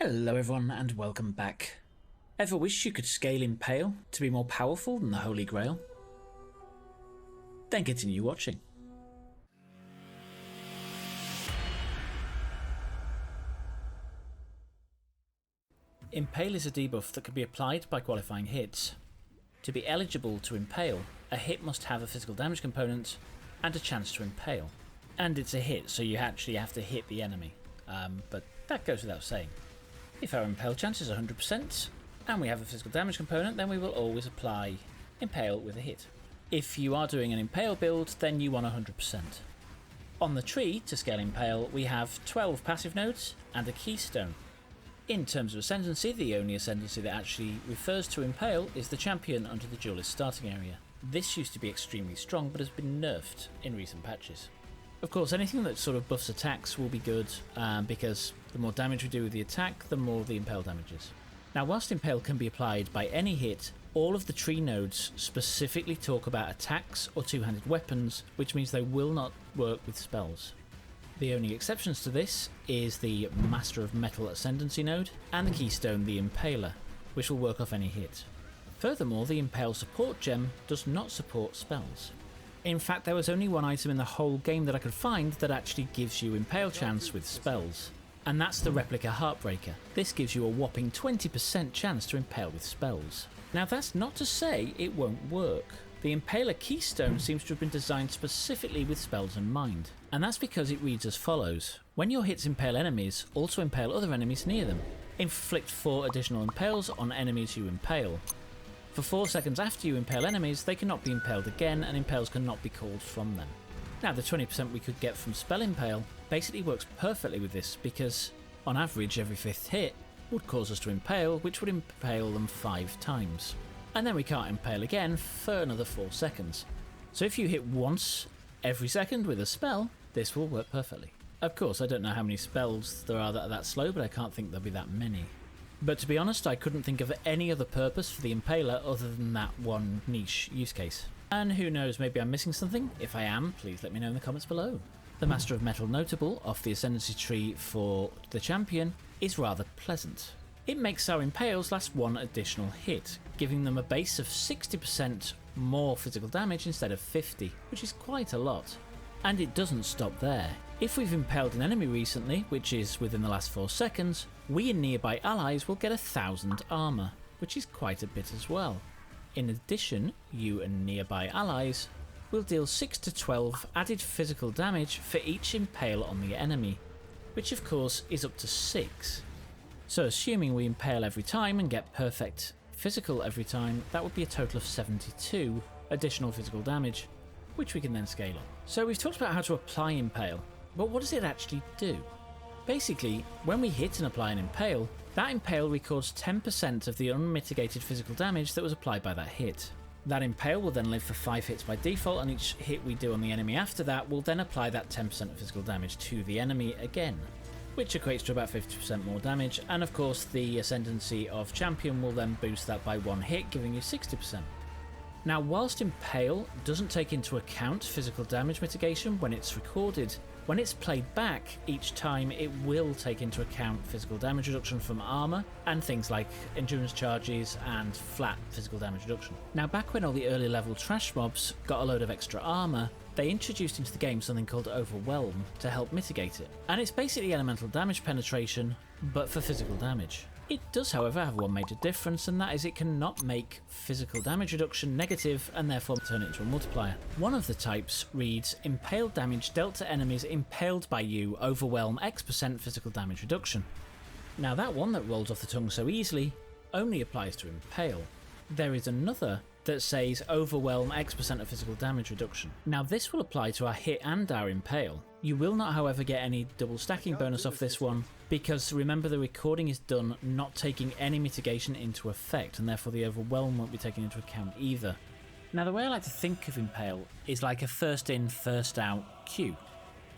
Hello everyone and welcome back. Ever wish you could scale Impale to be more powerful than the Holy Grail? Then continue watching. Impale is a debuff that can be applied by qualifying hits. To be eligible to Impale, a hit must have a physical damage component and a chance to impale. And it's a hit, so you actually have to hit the enemy, but that goes without saying. If our Impale chance is 100% and we have a physical damage component, then we will always apply Impale with a hit. If you are doing an Impale build, then you want 100%. On the tree to scale Impale, we have 12 passive nodes and a Keystone. In terms of Ascendancy, the only Ascendancy that actually refers to Impale is the champion under the Joules starting area. This used to be extremely strong but has been nerfed in recent patches. Of course, anything that sort of buffs attacks will be good, because the more damage we do with the attack, the more the Impale damage is. Now, whilst Impale can be applied by any hit, all of the tree nodes specifically talk about attacks or two-handed weapons, which means they will not work with spells. The only exceptions to this is the Master of Metal Ascendancy node and the Keystone, the Impaler, which will work off any hit. Furthermore, the Impale support gem does not support spells. In fact, there was only one item in the whole game that I could find that actually gives you Impale chance with spells, and that's the Replica Heartbreaker. This gives you a whopping 20% chance to Impale with spells. Now, that's not to say it won't work. The Impaler Keystone seems to have been designed specifically with spells in mind, and that's because it reads as follows. When your hits impale enemies, also impale other enemies near them. Inflict 4 additional impales on enemies you impale. For 4 seconds after you impale enemies, they cannot be impaled again, and impales cannot be called from them. Now, the 20% we could get from Spell Impale basically works perfectly with this, because on average every 5th hit would cause us to impale, which would impale them 5 times. And then we can't impale again for another 4 seconds. So if you hit once every second with a spell, this will work perfectly. Of course, I don't know how many spells there are that are that slow, but I can't think there'll be that many. But to be honest, I couldn't think of any other purpose for the Impaler other than that one niche use case. And who knows, maybe I'm missing something? If I am, please let me know in the comments below. The Master of Metal notable off the Ascendancy tree for the champion is rather pleasant. It makes our Impales last 1 additional hit, giving them a base of 60% more physical damage instead of 50, which is quite a lot. And it doesn't stop there. If we've impaled an enemy recently, which is within the last 4 seconds, we and nearby allies will get 1000 armour, which is quite a bit as well. In addition, you and nearby allies will deal 6 to 12 added physical damage for each impale on the enemy, which of course is up to 6. So assuming we impale every time and get perfect physical every time, that would be a total of 72 additional physical damage, which we can then scale up. So we've talked about how to apply Impale, but what does it actually do? Basically, when we hit and apply an Impale, that Impale records 10% of the unmitigated physical damage that was applied by that hit. That Impale will then live for 5 hits by default, and each hit we do on the enemy after that will then apply that 10% of physical damage to the enemy again, which equates to about 50% more damage, and of course the Ascendancy of Champion will then boost that by 1 hit, giving you 60%. Now, whilst Impale doesn't take into account physical damage mitigation when it's recorded, when it's played back each time it will take into account physical damage reduction from armour and things like endurance charges and flat physical damage reduction. Now, back when all the early level trash mobs got a load of extra armour, they introduced into the game something called Overwhelm to help mitigate it, and it's basically elemental damage penetration but for physical damage. It does, however, have one major difference, and that is it cannot make physical damage reduction negative and therefore turn it into a multiplier. One of the types reads, Impale damage dealt to enemies impaled by you, overwhelm X% physical damage reduction. Now, that one that rolls off the tongue so easily only applies to Impale. There is another that says overwhelm X% of physical damage reduction. Now, this will apply to our hit and our Impale. You will not, however, get any double stacking bonus off this one, because remember the recording is done not taking any mitigation into effect, and therefore the overwhelm won't be taken into account either. Now, the way I like to think of Impale is like a first in, first out queue.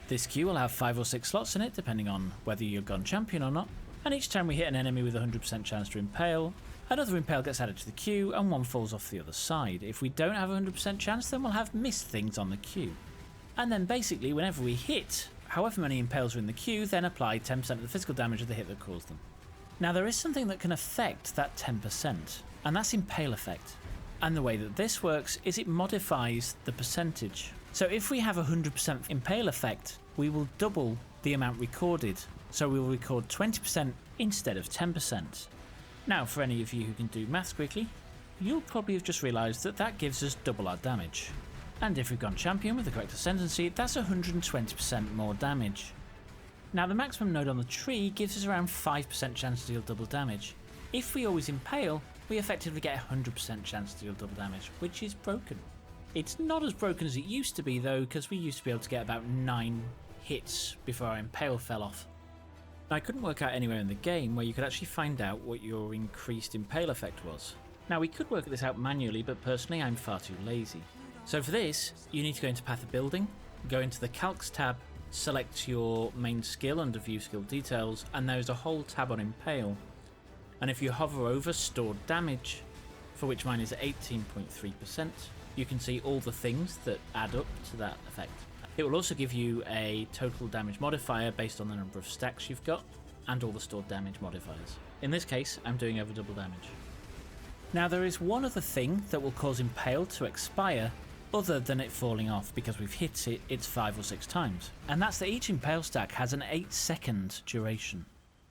This queue will have 5 or 6 slots in it, depending on whether you're gone champion or not, and each time we hit an enemy with a 100% chance to impale, another impale gets added to the queue and one falls off the other side. If we don't have a 100% chance, then we'll have missed things on the queue. And then basically whenever we hit, however many impales are in the queue, then apply 10% of the physical damage of the hit that caused them. Now there is something that can affect that 10%, and that's Impale effect. And the way that this works is it modifies the percentage. So if we have 100% Impale effect, we will double the amount recorded. So we will record 20% instead of 10%. Now for any of you who can do maths quickly, you'll probably have just realised that that gives us double our damage. And if we've gone champion with the correct Ascendancy, that's 120% more damage. Now the maximum node on the tree gives us around 5% chance to deal double damage. If we always impale, we effectively get a 100% chance to deal double damage, which is broken. It's not as broken as it used to be though, because we used to be able to get about 9 hits before our impale fell off. Now, I couldn't work out anywhere in the game where you could actually find out what your increased impale effect was. Now we could work this out manually, but personally I'm far too lazy. So for this, you need to go into Path of Building, go into the Calcs tab, select your main skill under View Skill Details, and there's a whole tab on Impale. And if you hover over Stored Damage, for which mine is at 18.3%, you can see all the things that add up to that effect. It will also give you a total damage modifier based on the number of stacks you've got, and all the stored damage modifiers. In this case, I'm doing over double damage. Now there is one other thing that will cause Impale to expire, other than it falling off because we've hit it 5 or 6 times, and that's that each Impale stack has an 8-second duration.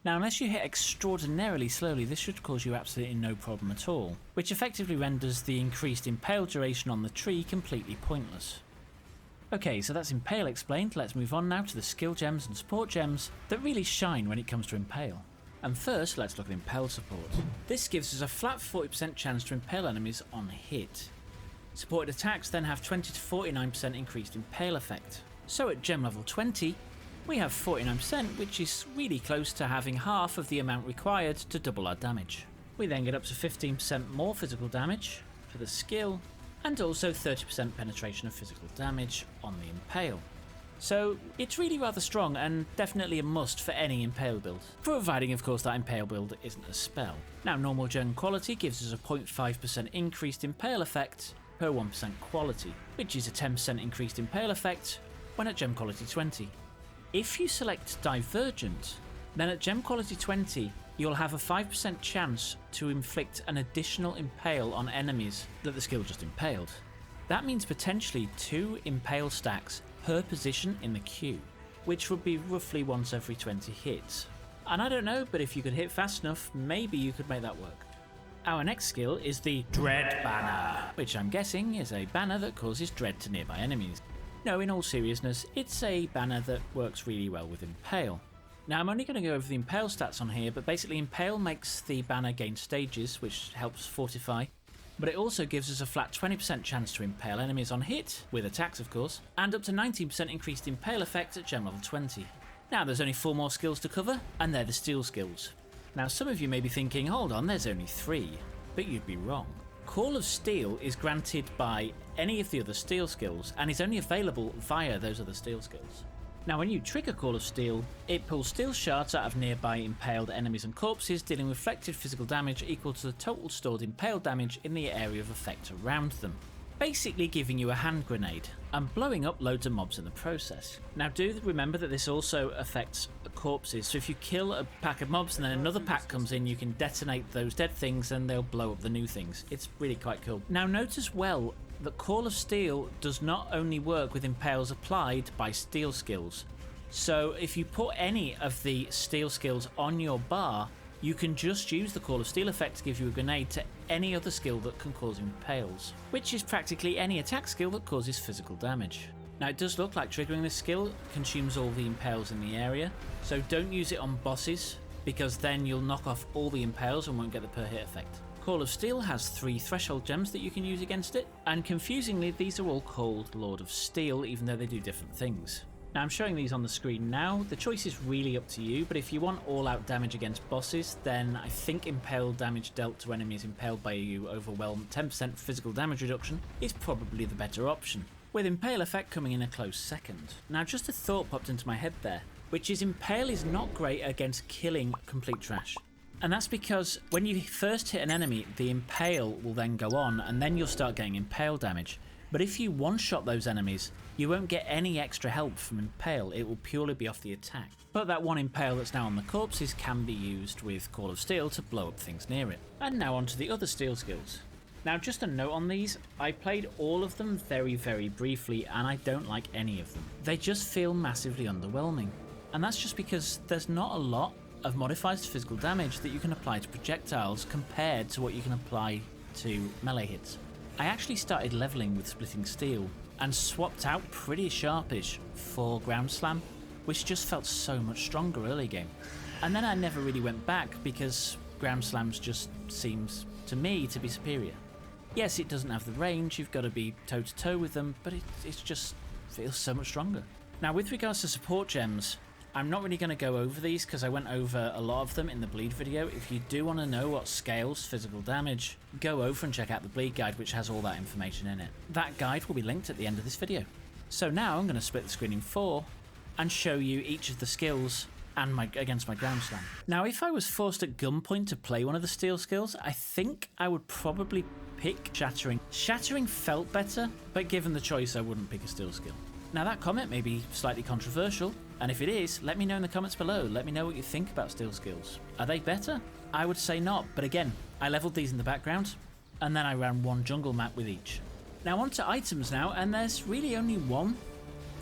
Now unless you hit extraordinarily slowly, this should cause you absolutely no problem at all, which effectively renders the increased Impale duration on the tree completely pointless. Okay, so that's Impale explained. Let's move on now to the skill gems and support gems that really shine when it comes to Impale. And first, let's look at Impale support. This gives us a flat 40% chance to impale enemies on hit. Supported attacks then have 20 to 49% increased Impale effect. So at gem level 20, we have 49%, which is really close to having half of the amount required to double our damage. We then get up to 15% more physical damage for the skill, and also 30% penetration of physical damage on the Impale. So it's really rather strong and definitely a must for any Impale build, providing of course that Impale build isn't a spell. Now normal gem quality gives us a 0.5% increased Impale effect per 1% quality, which is a 10% increased Impale effect when at gem quality 20. If you select Divergent, then at gem quality 20 you'll have a 5% chance to inflict an additional impale on enemies that the skill just impaled. That means potentially 2 impale stacks per position in the queue, which would be roughly once every 20 hits. And I don't know, but if you could hit fast enough, maybe you could make that work. Our next skill is the Dread Banner, which I'm guessing is a banner that causes dread to nearby enemies. No, in all seriousness, it's a banner that works really well with Impale. Now I'm only going to go over the Impale stats on here, but basically Impale makes the banner gain stages, which helps fortify, but it also gives us a flat 20% chance to impale enemies on hit, with attacks of course, and up to 19% increased Impale effect at gem level 20. Now there's only 4 more skills to cover, and they're the steel skills. Now some of you may be thinking, hold on, there's only 3, but you'd be wrong. Call of Steel is granted by any of the other steel skills, and is only available via those other steel skills. Now when you trigger Call of Steel, it pulls steel shards out of nearby impaled enemies and corpses, dealing reflected physical damage equal to the total stored impaled damage in the area of effect around them. Basically giving you a hand grenade, and blowing up loads of mobs in the process. Now do remember that this also affects corpses, so if you kill a pack of mobs and then another pack comes in, you can detonate those dead things and they'll blow up the new things. It's really quite cool. Now note as well that Call of Steel does not only work with impales applied by steel skills. So if you put any of the steel skills on your bar, you can just use the Call of Steel effect to give you a grenade to any other skill that can cause impales, which is practically any attack skill that causes physical damage. Now it does look like triggering this skill consumes all the impales in the area, so don't use it on bosses, because then you'll knock off all the impales and won't get the per hit effect. Call of Steel has 3 threshold gems that you can use against it, and confusingly these are all called Lord of Steel, even though they do different things. Now I'm showing these on the screen now. The choice is really up to you, but if you want all out damage against bosses, then I think impale damage dealt to enemies impaled by you overwhelm 10% physical damage reduction is probably the better option, with Impale effect coming in a close second. Now just a thought popped into my head there, which is Impale is not great against killing complete trash. And that's because when you first hit an enemy, the Impale will then go on, and then you'll start getting impale damage. But if you one-shot those enemies, You won't get any extra help from Impale, it will purely be off the attack. But that one Impale that's now on the corpses can be used with Call of Steel to blow up things near it. And now onto the other steel skills. Now just a note on these, I played all of them very briefly and I don't like any of them. They just feel massively underwhelming. And that's just because there's not a lot of modifiers to physical damage that you can apply to projectiles compared to what you can apply to melee hits. I actually started leveling with Splitting Steel and swapped out pretty sharpish for Ground Slam, which just felt so much stronger early game. And then I never really went back because Ground Slams just seems to me to be superior. Yes, it doesn't have the range, you've got to be toe to toe with them, but it just feels so much stronger. Now with regards to support gems, I'm not really going to go over these because I went over a lot of them in the bleed video. If you do want to know what scales physical damage, go over and check out the bleed guide, which has all that information in it. That guide will be linked at the end of this video. So now I'm going to split the screen in 4 and show you each of the skills and against my Ground Slam. Now if I was forced at gunpoint to play one of the steel skills, I think I would probably pick Shattering. Shattering felt better, but given the choice I wouldn't pick a steel skill. Now that comment may be slightly controversial, and if it is, let me know in the comments below. Let me know what you think about steel skills. Are they better? I would say not, but again, I leveled these in the background, and then I ran one jungle map with each. Now onto items now, and there's really only one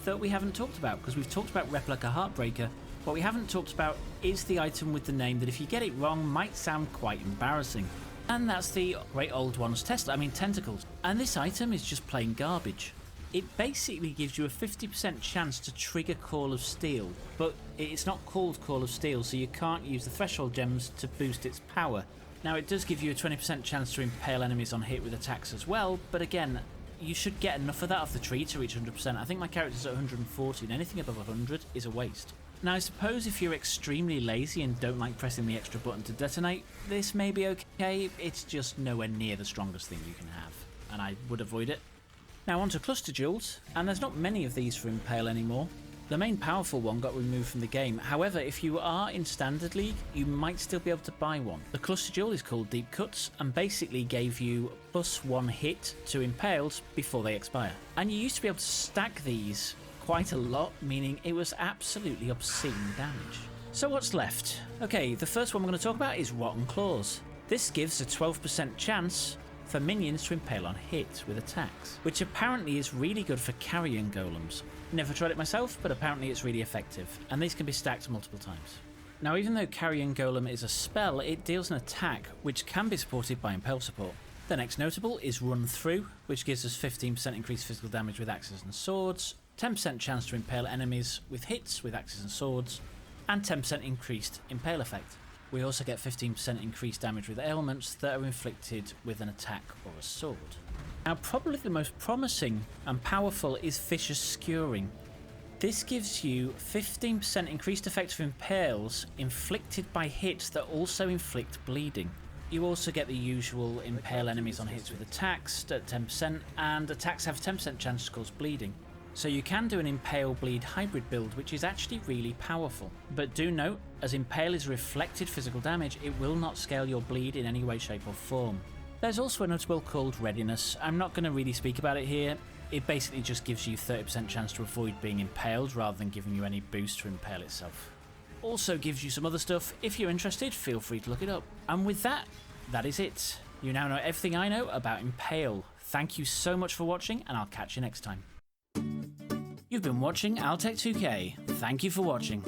that we haven't talked about, because we've talked about Replica Heartbreaker. What we haven't talked about is the item with the name that if you get it wrong might sound quite embarrassing. And that's the Great Old One's Tentacles. And this item is just plain garbage. It basically gives you a 50% chance to trigger Call of Steel, but it's not called Call of Steel, so you can't use the threshold gems to boost its power. Now it does give you a 20% chance to impale enemies on hit with attacks as well, but again, you should get enough of that off the tree to reach 100%. I think my character's at 140 and anything above 100 is a waste. Now I suppose if you're extremely lazy and don't like pressing the extra button to detonate, this may be okay, it's just nowhere near the strongest thing you can have, and I would avoid it. Now onto Cluster Joules, and there's not many of these for Impale anymore. The main powerful one got removed from the game, however if you are in Standard League, you might still be able to buy one. The Cluster Joule is called Deep Cuts, and basically gave you +1 hit to Impales before they expire. And you used to be able to stack these quite a lot, meaning it was absolutely obscene damage. So what's left? Okay, the first one we're going to talk about is Rotten Claws. This gives a 12% chance for minions to impale on hit with attacks, which apparently is really good for carrion golems. Never tried it myself, but apparently it's really effective, and these can be stacked multiple times. Now even though Carrion Golem is a spell, it deals an attack which can be supported by Impale support. The next notable is Run Through, which gives us 15% increased physical damage with axes and swords, 10% chance to impale enemies with hits with axes and swords, and 10% increased impale effect. We also get 15% increased damage with ailments that are inflicted with an attack or a sword. Now probably the most promising and powerful is Vicious Skewering. This gives you 15% increased effect of impales inflicted by hits that also inflict bleeding. You also get the usual impale enemies on hits with attacks at 10%, and attacks have a 10% chance to cause bleeding. So you can do an Impale Bleed hybrid build, which is actually really powerful. But do note, as Impale is reflected physical damage, it will not scale your bleed in any way, shape or form. There's also a notable called Readiness. I'm not going to really speak about it here. It basically just gives you 30% chance to avoid being impaled rather than giving you any boost to impale itself. Also gives you some other stuff. If you're interested, feel free to look it up. And with that, that is it. You now know everything I know about Impale. Thank you so much for watching, and I'll catch you next time. You've been watching Altec 2K. Thank you for watching.